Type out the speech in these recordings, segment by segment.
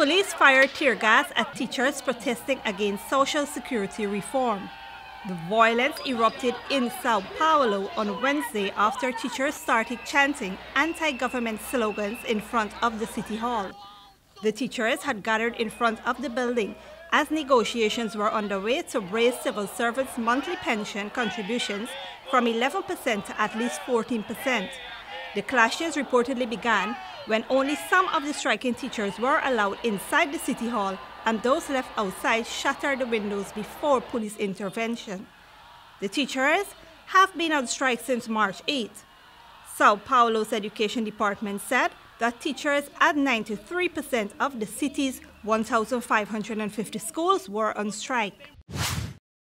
Police fired tear gas at teachers protesting against Social Security reform. The violence erupted in Sao Paulo on Wednesday after teachers started chanting anti-government slogans in front of the city hall. The teachers had gathered in front of the building as negotiations were underway to raise civil servants' monthly pension contributions from 11% to at least 14%. The clashes reportedly began when only some of the striking teachers were allowed inside the city hall, and those left outside shattered the windows before police intervention. The teachers have been on strike since March 8. Sao Paulo's education department said that teachers at 93% of the city's 1,550 schools were on strike.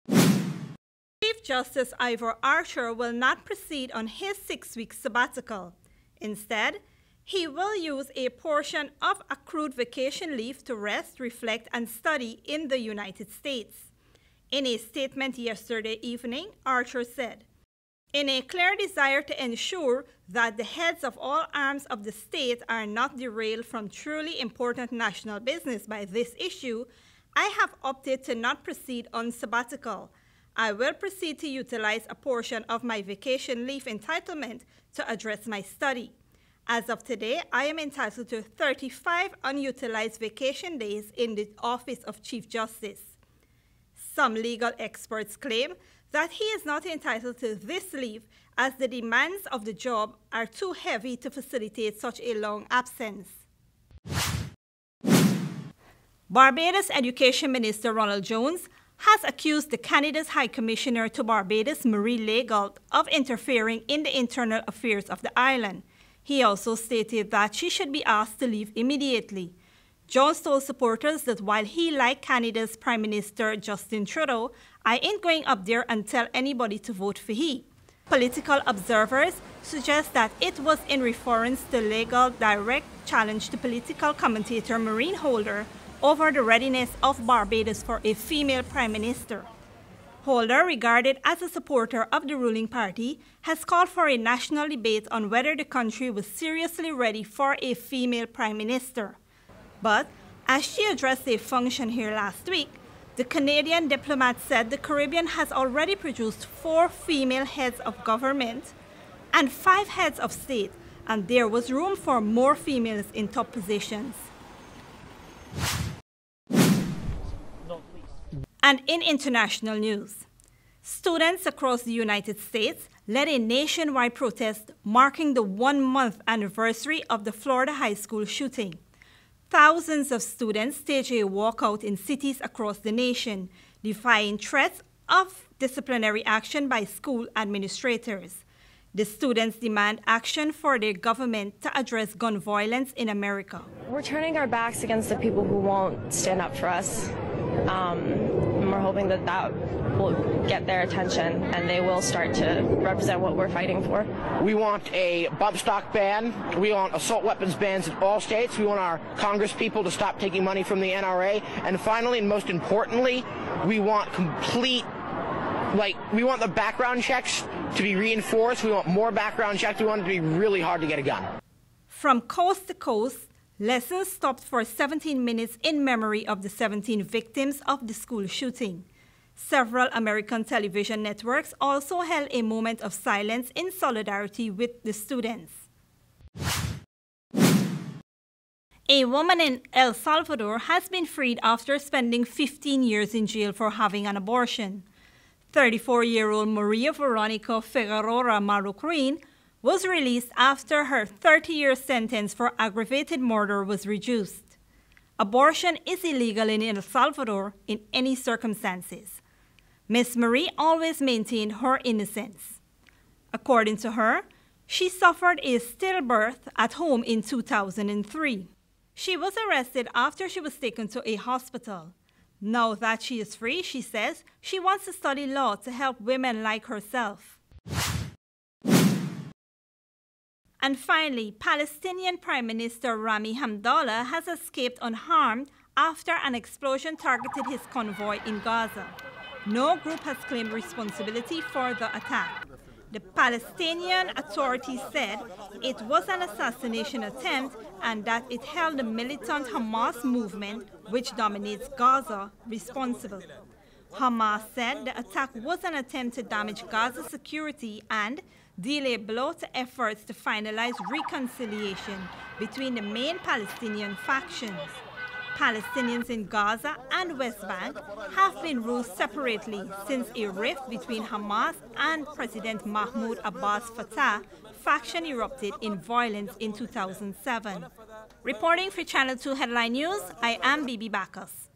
Chief Justice Ivor Archer will not proceed on his 6-week sabbatical. Instead, he will use a portion of accrued vacation leave to rest, reflect, and study in the United States. In a statement yesterday evening, Archer said, "In a clear desire to ensure that the heads of all arms of the state are not derailed from truly important national business by this issue, I have opted to not proceed on sabbatical. I will proceed to utilize a portion of my vacation leave entitlement to address my study. As of today, I am entitled to 35 unutilized vacation days in the Office of Chief Justice." Some legal experts claim that he is not entitled to this leave as the demands of the job are too heavy to facilitate such a long absence. Barbados Education Minister Ronald Jones has accused the Canada's High Commissioner to Barbados, Marie Legault, of interfering in the internal affairs of the island. He also stated that she should be asked to leave immediately. Jones told supporters that while he liked Canada's Prime Minister Justin Trudeau, "I ain't going up there and tell anybody to vote for he." Political observers suggest that it was in reference to Legault's direct challenge to political commentator Maureen Holder over the readiness of Barbados for a female Prime Minister. Holder, regarded as a supporter of the ruling party, has called for a national debate on whether the country was seriously ready for a female Prime Minister. But as she addressed a function here last week, the Canadian diplomat said the Caribbean has already produced 4 female heads of government and 5 heads of state, and there was room for more females in top positions. And in international news, students across the United States led a nationwide protest marking the 1-month anniversary of the Florida high school shooting. Thousands of students staged a walkout in cities across the nation, defying threats of disciplinary action by school administrators. The students demand action for their government to address gun violence in America. We're turning our backs against the people who won't stand up for us. And we're hoping that that will get their attention and they will start to represent what we're fighting for. We want a bump stock ban. We want assault weapons bans in all states. We want our Congress people to stop taking money from the NRA. And finally, and most importantly, we want we want the background checks to be reinforced. We want more background checks. We want it to be really hard to get a gun. From coast to coast, lessons stopped for 17 minutes in memory of the 17 victims of the school shooting. Several American television networks also held a moment of silence in solidarity with the students. A woman in El Salvador has been freed after spending 15 years in jail for having an abortion. 34-year-old Maria Veronica Figueroa Marroquin was released after her 30-year sentence for aggravated murder was reduced. Abortion is illegal in El Salvador in any circumstances. Miss Marie always maintained her innocence. According to her, she suffered a stillbirth at home in 2003. She was arrested after she was taken to a hospital. Now that she is free, she says she wants to study law to help women like herself. And finally, Palestinian Prime Minister Rami Hamdallah has escaped unharmed after an explosion targeted his convoy in Gaza. No group has claimed responsibility for the attack. The Palestinian Authority said it was an assassination attempt and that it held the militant Hamas movement, which dominates Gaza, responsible. Hamas said the attack was an attempt to damage Gaza's security and deal a blow to efforts to finalize reconciliation between the main Palestinian factions. Palestinians in Gaza and West Bank have been ruled separately since a rift between Hamas and President Mahmoud Abbas Fattah faction erupted in violence in 2007. Reporting for Channel 2 Headline News, I am Bibi Bacchus.